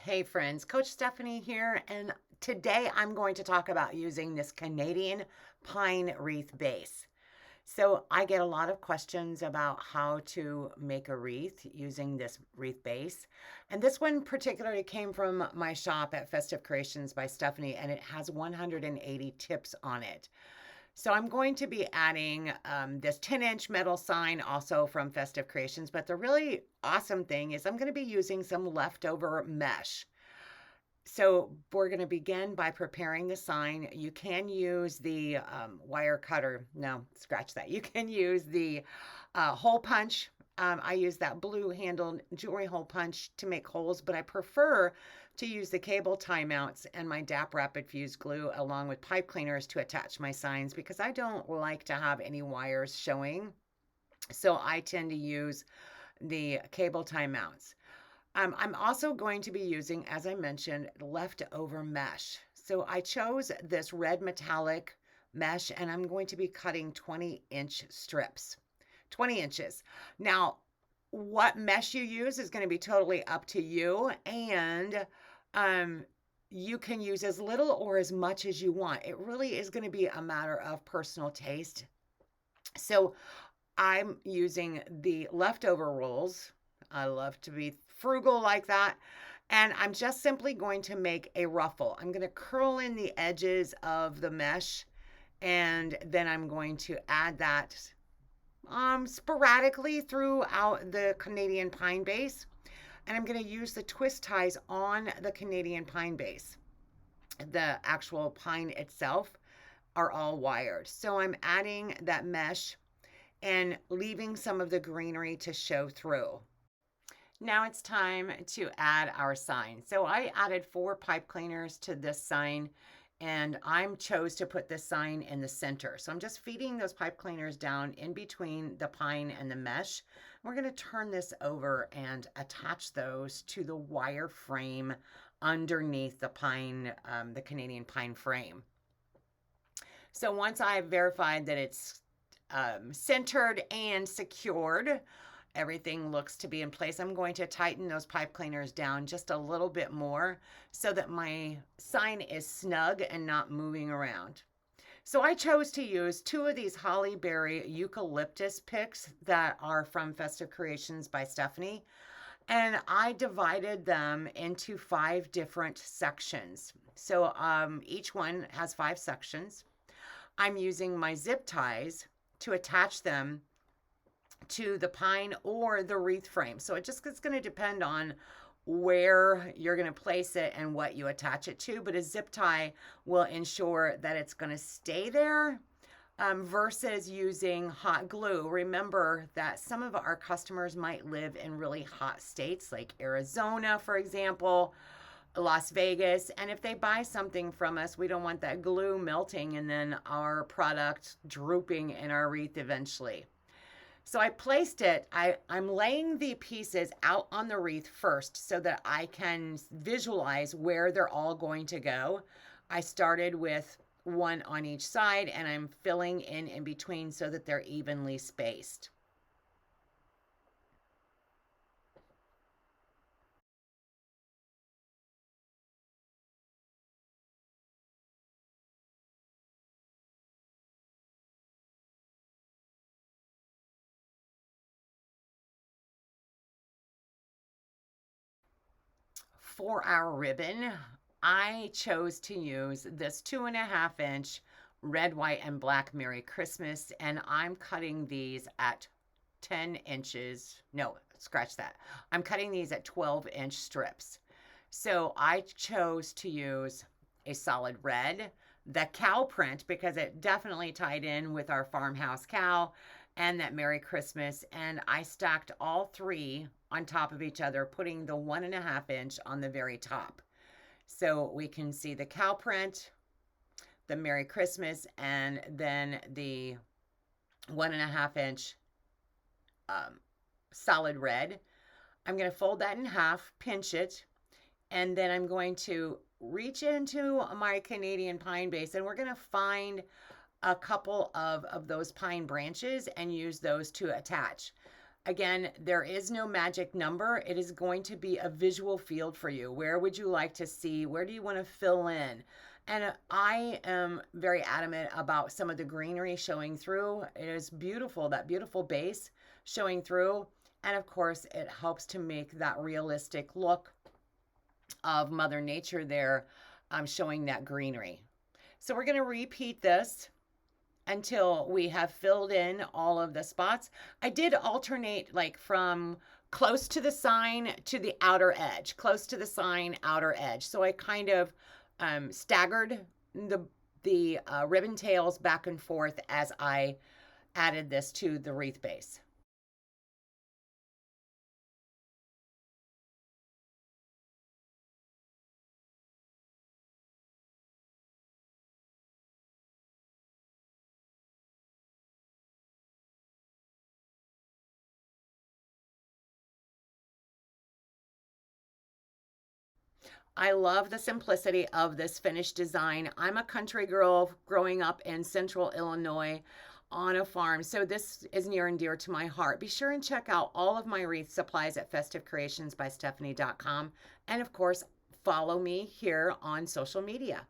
Hey friends, Coach Stephanie here, and today I'm going to talk about using this Canadian pine wreath base. So I get a lot of questions about how to make a wreath using this wreath base. And this one particularly came from my shop at Festive Creations by Stephanie, and it has 180 tips on it. So I'm going to be adding this 10-inch metal sign also from Festive Creations, but the really awesome thing is I'm going to be using some leftover mesh. So we're going to begin by preparing the sign. You can use the wire cutter. No, scratch that. You can use the hole punch. I use that blue handled jewelry hole punch to make holes, but I prefer to use the cable tie mounts and my DAP Rapid Fuse glue along with pipe cleaners to attach my signs because I don't like to have any wires showing. So I tend to use the cable tie mounts. I'm also going to be using, as I mentioned, leftover mesh. So I chose this red metallic mesh and I'm going to be cutting 20-inch strips. 20 inches. Now, what mesh you use is going to be totally up to you, and you can use as little or as much as you want. It really is going to be a matter of personal taste. So I'm using the leftover rolls. I love to be frugal like that. And I'm just simply going to make a ruffle. I'm going to curl in the edges of the mesh, and then I'm going to add that sporadically throughout the Canadian pine base. And I'm going to use the twist ties on the Canadian pine base. The actual pine itself are all wired. So I'm adding that mesh and leaving some of the greenery to show through. Now it's time to add our sign. So I added 4 pipe cleaners to this sign, and I chose to put this sign in the center. So I'm just feeding those pipe cleaners down in between the pine and the mesh. We're going to turn this over and attach those to the wire frame underneath the pine, the Canadian pine frame. So once I've verified that it's centered and secured, everything looks to be in place, I'm going to tighten those pipe cleaners down just a little bit more so that my sign is snug and not moving around. So I chose to use 2 of these holly berry eucalyptus picks that are from Festive Creations by Stephanie, and I divided them into 5 different sections. So each one has 5 sections. I'm using my zip ties to attach them to the pine or the wreath frame. So it's going to depend on where you're going to place it and what you attach it to, but a zip tie will ensure that it's going to stay there versus using hot glue. Remember that some of our customers might live in really hot states like Arizona, for example, Las Vegas, and if they buy something from us, we don't want that glue melting and then our product drooping in our wreath eventually. So I placed it, I'm laying the pieces out on the wreath first so that I can visualize where they're all going to go. I started with 1 on each side and I'm filling in between so that they're evenly spaced. For our ribbon, I chose to use this 2.5-inch red, white, and black Merry Christmas, and I'm cutting these at 10 inches. No, scratch that. I'm cutting these at 12-inch strips. So I chose to use a solid red, the cow print, because it definitely tied in with our farmhouse cow, and that Merry Christmas. And I stacked all 3 on top of each other, putting the 1.5-inch on the very top. So we can see the cow print, the Merry Christmas, and then the 1.5-inch solid red. I'm going to fold that in half, pinch it, and then I'm going to reach into my Canadian pine base, and we're going to find a couple of those pine branches and use those to attach. Again, there is no magic number. It is going to be a visual field for you. Where would you like to see? Where do you want to fill in? And I am very adamant about some of the greenery showing through. It is beautiful, that beautiful base showing through. And of course, it helps to make that realistic look of Mother Nature there, showing that greenery. So we're going to repeat this until we have filled in all of the spots. I did alternate like from close to the sign to the outer edge, close to the sign, outer edge. So I kind of staggered the ribbon tails back and forth as I added this to the wreath base. I love the simplicity of this finished design. I'm a country girl growing up in central Illinois on a farm, so this is near and dear to my heart. Be sure and check out all of my wreath supplies at festivecreationsbystephanie.com. And of course, follow me here on social media.